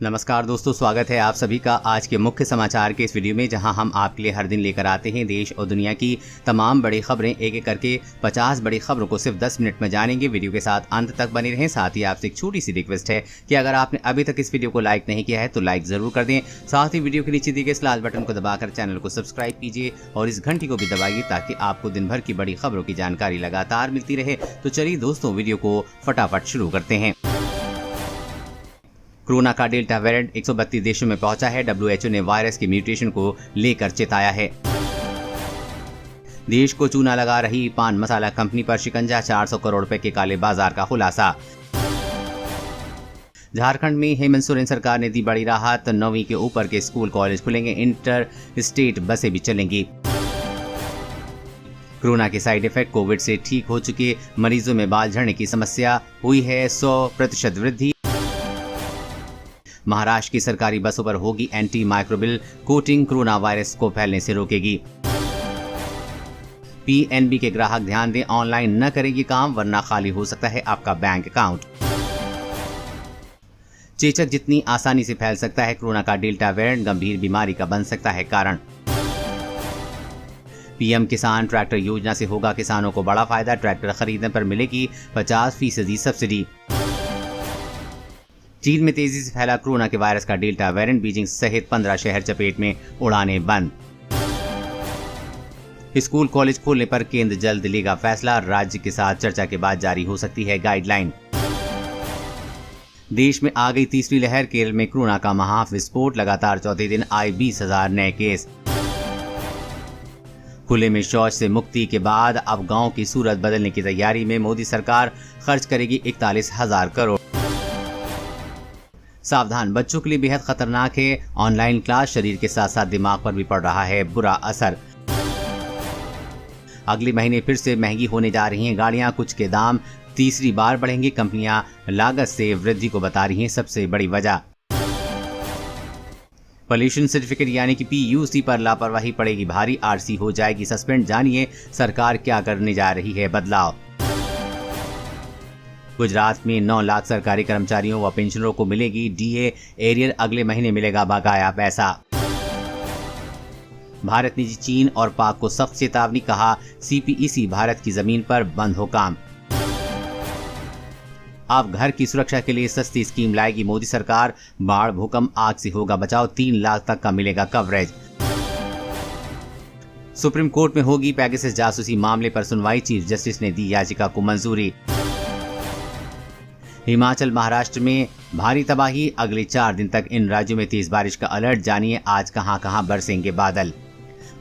नमस्कार दोस्तों, स्वागत है आप सभी का आज के मुख्य समाचार के इस वीडियो में, जहां हम आपके लिए हर दिन लेकर आते हैं देश और दुनिया की तमाम बड़ी खबरें। एक एक करके 50 बड़ी खबरों को सिर्फ 10 मिनट में जानेंगे। वीडियो के साथ अंत तक बने रहें। साथ ही आपसे एक छोटी सी रिक्वेस्ट है कि अगर आपने अभी तक इस वीडियो को लाइक नहीं किया है तो लाइक जरूर कर दें। साथ ही वीडियो के नीचे दिए गए इस लाल बटन को दबाकर चैनल को सब्सक्राइब कीजिए और इस घंटी को भी दबाइए ताकि आपको दिन भर की बड़ी खबरों की जानकारी लगातार मिलती रहे। तो चलिए दोस्तों, वीडियो को फटाफट शुरू करते हैं। कोरोना का डेल्टा वेरिएंट 132 देशों में पहुंचा है। WHO ने वायरस के म्यूटेशन को लेकर चेताया है। देश को चूना लगा रही पान मसाला कंपनी पर शिकंजा, 400 करोड़ रुपए के काले बाजार का खुलासा। झारखंड में हेमंत सोरेन सरकार ने दी बड़ी राहत। 9वीं के ऊपर के स्कूल कॉलेज खुलेंगे, इंटर स्टेट बसें भी चलेंगी। कोरोना के साइड इफेक्ट, कोविड से ठीक हो चुके मरीजों में बाल झड़ने की समस्या हुई है 100% वृद्धि। महाराष्ट्र की सरकारी बसों पर होगी anti microbial coating, corona virus को फैलने से रोकेगी। PNB के ग्राहक ध्यान दें, ऑनलाइन न करेंगे काम वरना खाली हो सकता है आपका बैंक अकाउंट। चेचक जितनी आसानी से फैल सकता है कोरोना का डेल्टा वेरिएंट, गंभीर बीमारी का बन सकता है कारण। PM किसान ट्रैक्टर योजना से होगा किसानों को बड़ा फायदा, ट्रैक्टर खरीदने पर मिलेगी 50% सब्सिडी। चीन में तेजी से फैला कोरोना के वायरस का डेल्टा वेरिएंट, बीजिंग सहित 15 शहर चपेट में, उड़ानें बंद। स्कूल कॉलेज खोलने पर केंद्र जल्द लेगा फैसला, राज्य के साथ चर्चा के बाद जारी हो सकती है गाइडलाइन। देश में आ गई तीसरी लहर, केरल में कोरोना का महाविस्फोट, लगातार चौथे दिन आए 20,000 नए केस। खुले में शौच से मुक्ति के बाद अब गांव की सूरत बदलने की तैयारी में, मोदी सरकार खर्च करेगी 41,000 करोड़। सावधान, बच्चों के लिए बेहद खतरनाक है ऑनलाइन क्लास, शरीर के साथ साथ दिमाग पर भी पड़ रहा है बुरा असर। अगले महीने फिर से महंगी होने जा रही हैं गाड़ियां, कुछ के दाम तीसरी बार बढ़ेंगे। कंपनियां लागत से वृद्धि को बता रही हैं सबसे बड़ी वजह। पॉल्यूशन सर्टिफिकेट यानी कि PUC पर लापरवाही पड़ेगी भारी, RC हो जाएगी सस्पेंड। जानिए सरकार क्या करने जा रही है बदलाव। गुजरात में 9 लाख सरकारी कर्मचारियों व पेंशनरों को मिलेगी DA एरियर, अगले महीने मिलेगा बकाया पैसा। भारत ने चीन और पाक को सख्त चेतावनी, कहा CPEC भारत की जमीन पर बंद हो काम। अब घर की सुरक्षा के लिए सस्ती स्कीम लाएगी मोदी सरकार, बाढ़ भूकंप आग से होगा बचाव, 3 लाख तक का मिलेगा कवरेज। सुप्रीम कोर्ट में होगी पेगासस जासूसी मामले पर सुनवाई, चीफ जस्टिस ने दी याचिका को मंजूरी। हिमाचल महाराष्ट्र में भारी तबाही, अगले 4 दिन तक इन राज्यों में तेज बारिश का अलर्ट। जानिए आज कहां कहां बरसेंगे बादल।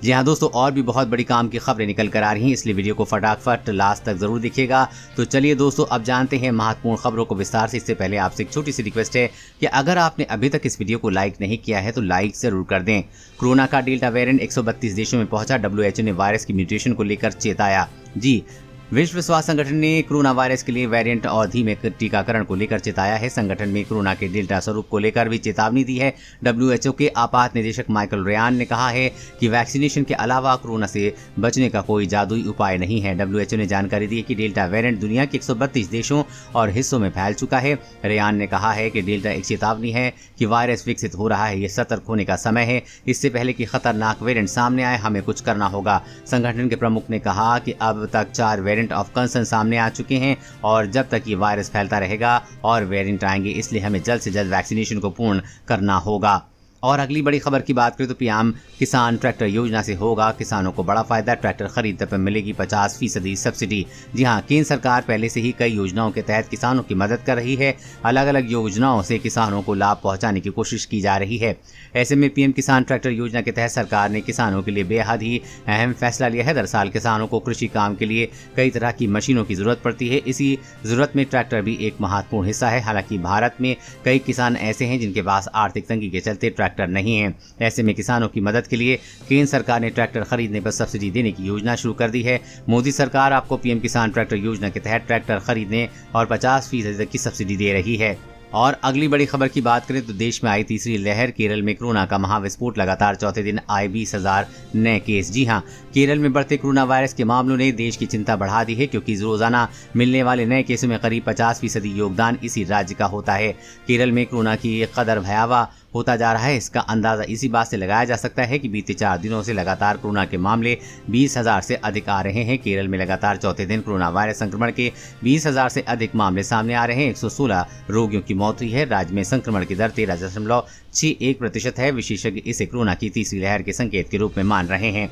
जी हाँ दोस्तों, और भी बहुत बड़ी काम की खबरें निकल कर आ रही हैं, इसलिए वीडियो को फटाफट लास्ट तक जरूर देखिएगा। तो चलिए दोस्तों, अब जानते हैं महत्वपूर्ण खबरों को विस्तार से। इससे पहले आपसे एक छोटी सी रिक्वेस्ट है कि अगर आपने अभी तक इस वीडियो को लाइक नहीं किया है तो लाइक जरूर कर दें। कोरोना का डेल्टा वेरिएंट 132 देशों में पहुंचा, WHO ने वायरस की म्यूटेशन को लेकर चेताया। जी, विश्व स्वास्थ्य संगठन ने कोरोना वायरस के लिए वेरिएंट और धीमे टीकाकरण को लेकर चेताया है। संगठन में कोरोना के डेल्टा स्वरूप को लेकर भी चेतावनी दी है। WHO के आपात निदेशक माइकल रेयान ने कहा है कि वैक्सीनेशन के अलावा कोरोना से बचने का कोई जादुई उपाय नहीं है। WHO ने जानकारी दी है कि डेल्टा वेरिएंट दुनिया के 132 देशों और हिस्सों में फैल चुका है। रेयान ने कहा है कि डेल्टा एक चेतावनी है कि वायरस विकसित हो रहा है, ये सतर्क होने का समय है। इससे पहले कि खतरनाक वेरिएंट सामने आए हमें कुछ करना होगा। संगठन के प्रमुख ने कहा कि अब तक 4 वेरिएंट ऑफ कंसर्न सामने आ चुके हैं और जब तक ये वायरस फैलता रहेगा और वेरिएंट आएंगे, इसलिए हमें जल्द से जल्द वैक्सीनेशन को पूर्ण करना होगा। और अगली बड़ी खबर की बात करें तो PM किसान ट्रैक्टर योजना से होगा किसानों को बड़ा फायदा, ट्रैक्टर खरीदने पर मिलेगी 50% सब्सिडी। जी हां, केंद्र सरकार पहले से ही कई योजनाओं के तहत किसानों की मदद कर रही है। अलग अलग योजनाओं से किसानों को लाभ पहुंचाने की कोशिश की जा रही है। ऐसे में PM किसान ट्रैक्टर योजना के तहत सरकार ने किसानों के लिए बेहद ही अहम फैसला लिया है। दरअसल किसानों को कृषि काम के लिए कई तरह की मशीनों की जरूरत पड़ती है, इसी जरूरत में ट्रैक्टर भी एक महत्वपूर्ण हिस्सा है। हालांकि भारत में कई किसान ऐसे हैं जिनके पास आर्थिक तंगी के चलते ट्रैक्टर नहीं है। ऐसे में किसानों की मदद के लिए केंद्र सरकार ने ट्रैक्टर खरीदने पर सब्सिडी देने की योजना शुरू कर दी है। मोदी सरकार आपको PM किसान ट्रैक्टर योजना के तहत ट्रैक्टर खरीदने और 50% की सब्सिडी दे रही है। और अगली बड़ी खबर की बात करें तो देश में आई तीसरी लहर, केरल में कोरोना का महाविस्फोट, लगातार चौथे दिन आए 20,000 नए केस। जी हां, केरल में बढ़ते कोरोना वायरस के मामलों ने देश की चिंता बढ़ा दी है, क्योंकि रोजाना मिलने वाले नए केसों में करीब 50% योगदान इसी राज्य का होता है। केरल में कोरोना की ये कदर भयावह होता जा रहा है, इसका अंदाजा इसी बात से लगाया जा सकता है कि बीते 4 दिनों से लगातार कोरोना के मामले 20,000 से अधिक आ रहे हैं। केरल में लगातार चौथे दिन कोरोना वायरस संक्रमण के 20,000 से अधिक मामले सामने आ रहे हैं। 116 रोगियों की मौत हुई है। राज्य में संक्रमण की दर 13.61% है। विशेषज्ञ इसे कोरोना की तीसरी लहर के संकेत के रूप में मान रहे हैं।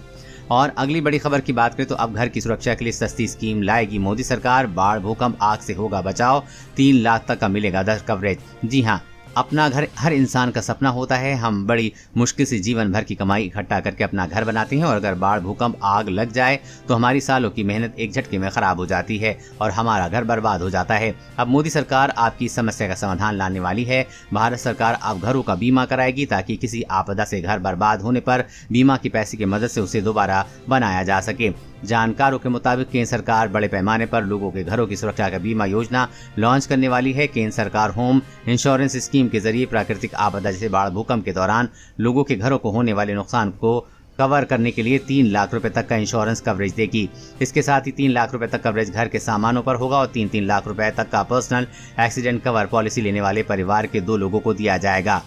और अगली बड़ी खबर की बात करें तो अब घर की सुरक्षा के लिए सस्ती स्कीम लाएगी मोदी सरकार। बाढ़, भूकंप, आग से होगा बचाव, 3 लाख तक का मिलेगा दर कवरेज। जी हाँ, अपना घर हर इंसान का सपना होता है। हम बड़ी मुश्किल से जीवन भर की कमाई इकट्ठा करके अपना घर बनाते हैं, और अगर बाढ़, भूकंप, आग लग जाए तो हमारी सालों की मेहनत एक झटके में खराब हो जाती है और हमारा घर बर्बाद हो जाता है। अब मोदी सरकार आपकी समस्या का समाधान लाने वाली है। भारत सरकार अब घरों का बीमा कराएगी, ताकि किसी आपदा से घर बर्बाद होने पर बीमा के पैसे की मदद से उसे दोबारा बनाया जा सके। जानकारों के मुताबिक केंद्र सरकार बड़े पैमाने पर लोगों के घरों की सुरक्षा का बीमा योजना लॉन्च करने वाली है। केंद्र सरकार होम इंश्योरेंस स्कीम के जरिए प्राकृतिक आपदा जैसे बाढ़, भूकंप के दौरान लोगों के घरों को होने वाले नुकसान को कवर करने के लिए 3 लाख रुपए तक का इंश्योरेंस कवरेज देगी। इसके साथ ही 3 लाख रुपए तक कवरेज घर के सामानों पर होगा, और 3-3 लाख रुपए तक का पर्सनल एक्सीडेंट कवर पॉलिसी लेने वाले परिवार के 2 लोगों को दिया जाएगा।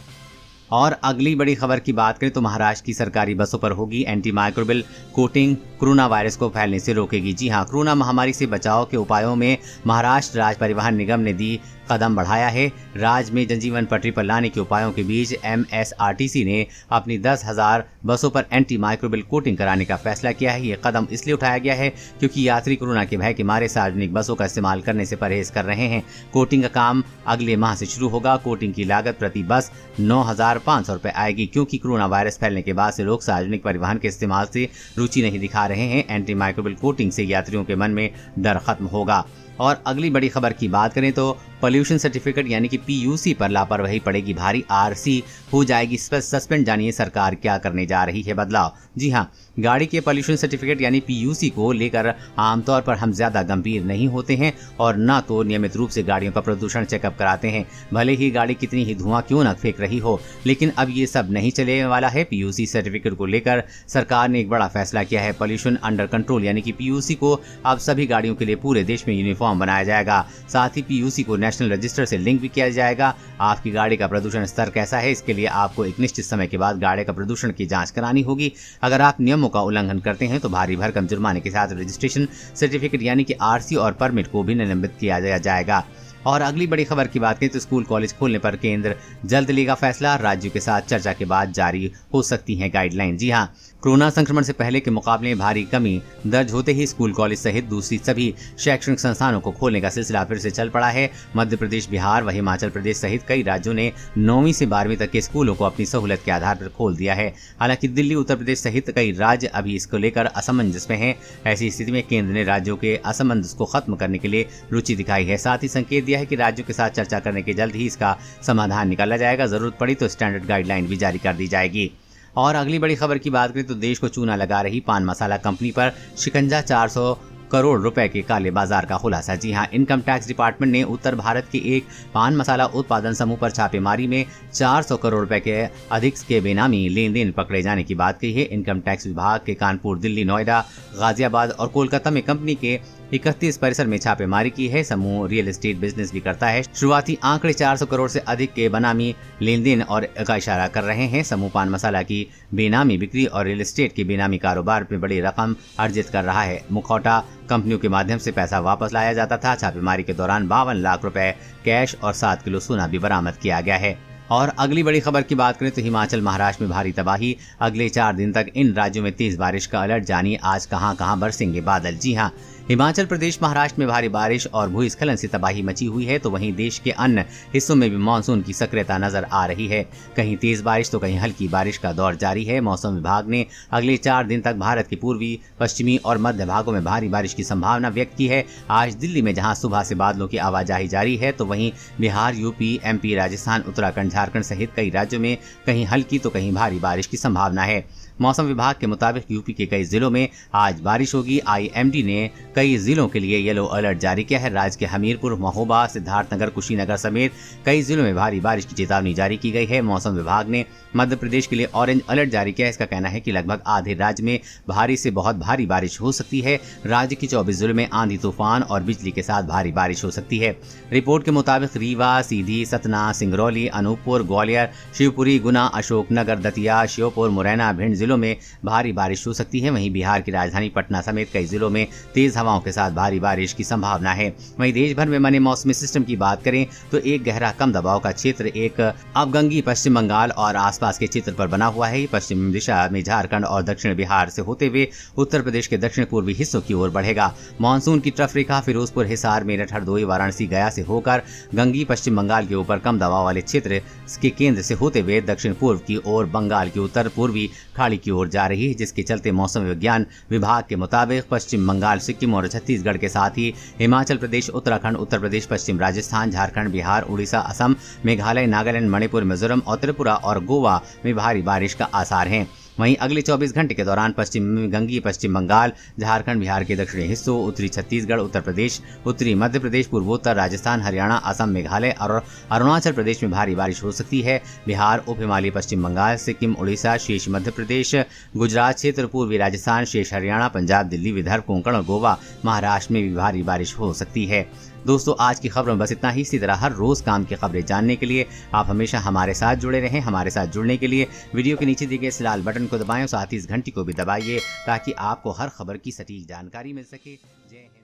और अगली बड़ी खबर की बात करें तो महाराष्ट्र की सरकारी बसों पर होगी anti microbial coating, corona virus को फैलने से रोकेगी। जी हां, कोरोना महामारी से बचाव के उपायों में महाराष्ट्र राज्य परिवहन निगम ने दी कदम बढ़ाया है। राज्य में जनजीवन पटरी पर लाने के उपायों के बीच MSRTC ने अपनी 10,000 बसों पर एंटी माइक्रोबियल कोटिंग कराने का फैसला किया है। ये कदम इसलिए उठाया गया है क्योंकि यात्री कोरोना के भय के मारे सार्वजनिक बसों का इस्तेमाल करने से परहेज कर रहे हैं। कोटिंग का काम अगले माह से शुरू होगा। कोटिंग की लागत प्रति बस 9,500 रुपए आएगी, क्योंकि कोरोना वायरस फैलने के बाद से लोग सार्वजनिक परिवहन के इस्तेमाल से रुचि नहीं दिखा रहे हैं। एंटी माइक्रोबियल कोटिंग से यात्रियों के मन में डर खत्म होगा। और अगली बड़ी खबर की बात करें तो पॉल्यूशन सर्टिफिकेट यानी कि PUC पर लापरवाही पड़ेगी भारी, RC हो जाएगी सस्पेंड। जानिए सरकार क्या करने जा रही है बदलाव। जी हां, गाड़ी के पॉल्यूशन सर्टिफिकेट यानी PUC को लेकर आमतौर पर हम ज्यादा गंभीर नहीं होते हैं और न तो नियमित रूप से गाड़ियों का प्रदूषण चेकअप कराते हैं, भले ही गाड़ी कितनी ही धुआं क्यों न फेंक रही हो। लेकिन अब ये सब नहीं चलने वाला है। PUC सर्टिफिकेट को लेकर सरकार ने एक बड़ा फैसला किया है। पॉल्यूशन अंडर कंट्रोल यानी कि PUC को अब सभी गाड़ियों के लिए पूरे देश में यूनिफॉर्म बनाया जाएगा। साथ ही PUC को नेशनल रजिस्टर से लिंक भी किया जाएगा। आपकी गाड़ी का प्रदूषण स्तर कैसा है, इसके लिए आपको एक निश्चित समय के बाद गाड़ी का प्रदूषण की जांच करानी होगी। अगर आप नियमों का उल्लंघन करते हैं तो भारी भरकम जुर्माने के साथ रजिस्ट्रेशन सर्टिफिकेट यानी कि RC और परमिट को भी निलंबित किया जाएगा। और अगली बड़ी खबर की बात करें तो स्कूल कॉलेज खोलने पर केंद्र जल्द लेगा फैसला। राज्यों के साथ चर्चा के बाद जारी हो सकती हैं गाइडलाइन। जी हां, कोरोना संक्रमण से पहले के मुकाबले भारी कमी दर्ज होते ही स्कूल कॉलेज सहित दूसरी सभी शैक्षणिक संस्थानों को खोलने का सिलसिला फिर से चल पड़ा है। मध्य प्रदेश, बिहार व हिमाचल प्रदेश सहित कई राज्यों ने 9वीं से 12वीं तक के स्कूलों को अपनी सहूलत के आधार पर खोल दिया है। हालांकि दिल्ली, उत्तर प्रदेश सहित कई राज्य अभी इसको लेकर असमंजस में हैं। ऐसी स्थिति में केंद्र ने राज्यों के असमंजस को खत्म करने के लिए रुचि दिखाई है। साथ ही संकेत दिया है कि राज्यों के साथ चर्चा करने के जल्द ही इसका समाधान निकाला जाएगा। जरूरत पड़ी तो स्टैंडर्ड गाइडलाइन भी जारी कर दी जाएगी। और अगली बड़ी खबर की बात करें तो देश को चूना लगा रही पान मसाला कंपनी पर शिकंजा, 400 करोड़ रुपए के काले बाजार का खुलासा। जी हां, इनकम टैक्स डिपार्टमेंट ने उत्तर भारत के एक पान मसाला उत्पादन समूह पर छापेमारी में 400 करोड़ रुपए के अधिक के बेनामी लेन देन पकड़े जाने की बात कही है। इनकम टैक्स विभाग के कानपुर, दिल्ली, नोएडा, गाजियाबाद और कोलकाता में कंपनी के 31 परिसर में छापेमारी की है। समूह रियल एस्टेट बिजनेस भी करता है। शुरुआती आंकड़े 400 करोड़ से अधिक के बेनामी लेन देन और का इशारा कर रहे हैं। समूह पान मसाला की बेनामी बिक्री और रियल एस्टेट के बेनामी कारोबार में बड़ी रकम अर्जित कर रहा है। मुखौटा कंपनियों के माध्यम से पैसा वापस लाया जाता था। छापेमारी के दौरान 52 लाख रुपए कैश और 7 किलो सोना भी बरामद किया गया है। और अगली बड़ी खबर की बात करें तो हिमाचल, महाराष्ट्र में भारी तबाही। अगले 4 दिन तक इन राज्यों में तेज बारिश का अलर्ट। जानिए आज कहां कहां बरसेंगे बादल। जी हां, हिमाचल प्रदेश, महाराष्ट्र में भारी बारिश और भूस्खलन से तबाही मची हुई है, तो वहीं देश के अन्य हिस्सों में भी मानसून की सक्रियता नजर आ रही है। कहीं तेज बारिश तो कहीं हल्की बारिश का दौर जारी है। मौसम विभाग ने अगले 4 दिन तक भारत के पूर्वी, पश्चिमी और मध्य भागों में भारी बारिश की संभावना व्यक्त की है। आज दिल्ली में जहां सुबह से बादलों की आवाजाही जारी है, तो वहीं बिहार, यूपी, MP, राजस्थान, उत्तराखंड, झारखंड सहित कई राज्यों में कहीं हल्की तो कहीं भारी बारिश की संभावना है। मौसम विभाग के मुताबिक यूपी के कई जिलों में आज बारिश होगी। IMD ने कई जिलों के लिए येलो अलर्ट जारी किया है। राज्य के हमीरपुर, महोबा, सिद्धार्थनगर, कुशीनगर समेत कई जिलों में भारी बारिश की चेतावनी जारी की गई है। मौसम विभाग ने मध्य प्रदेश के लिए ऑरेंज अलर्ट जारी किया है। इसका कहना है कि लगभग आधे राज्य में भारी से बहुत भारी बारिश हो सकती है। राज्य के 24 जिलों में आंधी तूफान और बिजली के साथ भारी बारिश हो सकती है। रिपोर्ट के मुताबिक रीवा, सीधी, सतना, सिंगरौली, अनूपपुर, ग्वालियर, शिवपुरी, गुना, अशोकनगर, दतिया, श्योपुर, मुरैना, भिंड जिलों में भारी बारिश हो सकती है। वहीं बिहार की राजधानी पटना समेत कई जिलों में तेज हवाओं के साथ भारी बारिश की संभावना है। वहीं देश भर में बने मौसमी सिस्टम की बात करें तो एक गहरा कम दबाव का क्षेत्र एक अवगंगी पश्चिम बंगाल और आसपास के क्षेत्र पर बना हुआ है। पश्चिम दिशा में झारखंड और दक्षिण बिहार से होते हुए उत्तर प्रदेश के दक्षिण पूर्वी हिस्सों की ओर बढ़ेगा। मानसून की ट्रफ रेखा फिरोजपुर, हिसार, मेरठ, हरदोई, वाराणसी, गया से होकर गंगी पश्चिम बंगाल के ऊपर कम दबाव वाले क्षेत्र के केंद्र से होते हुए दक्षिण पूर्व की ओर बंगाल की उत्तर पूर्वी खाड़ी की ओर जा रही है, जिसके चलते मौसम विज्ञान विभाग के मुताबिक पश्चिम बंगाल, सिक्किम और छत्तीसगढ़ के साथ ही हिमाचल प्रदेश, उत्तराखंड, उत्तर प्रदेश, पश्चिम राजस्थान, झारखंड, बिहार, उड़ीसा, असम, मेघालय, नागालैंड, मणिपुर, मिजोरम और त्रिपुरा और गोवा में भारी बारिश का आसार है। वहीं अगले 24 घंटे के दौरान पश्चिमी गंगी पश्चिम बंगाल, झारखंड, बिहार के दक्षिणी हिस्सों, उत्तरी छत्तीसगढ़, उत्तर प्रदेश, उत्तरी मध्य प्रदेश, पूर्वोत्तर राजस्थान, हरियाणा, असम, मेघालय और अरुणाचल प्रदेश में भारी बारिश हो सकती है। बिहार, उप हिमालयी पश्चिम बंगाल, सिक्किम, उड़ीसा, शेष मध्य प्रदेश, गुजरात क्षेत्र, पूर्वी राजस्थान, शेष हरियाणा, पंजाब, दिल्ली, विदर्भ, कोंकण और गोवा, महाराष्ट्र में भी भारी बारिश हो सकती है। दोस्तों, आज की खबरों में बस इतना ही। इसी तरह हर रोज काम की खबरें जानने के लिए आप हमेशा हमारे साथ जुड़े रहें। हमारे साथ जुड़ने के लिए वीडियो के नीचे दिए गए इस लाल बटन को दबाएं और साथ ही इस घंटी को भी दबाइए ताकि आपको हर खबर की सटीक जानकारी मिल सके। जय हिंद।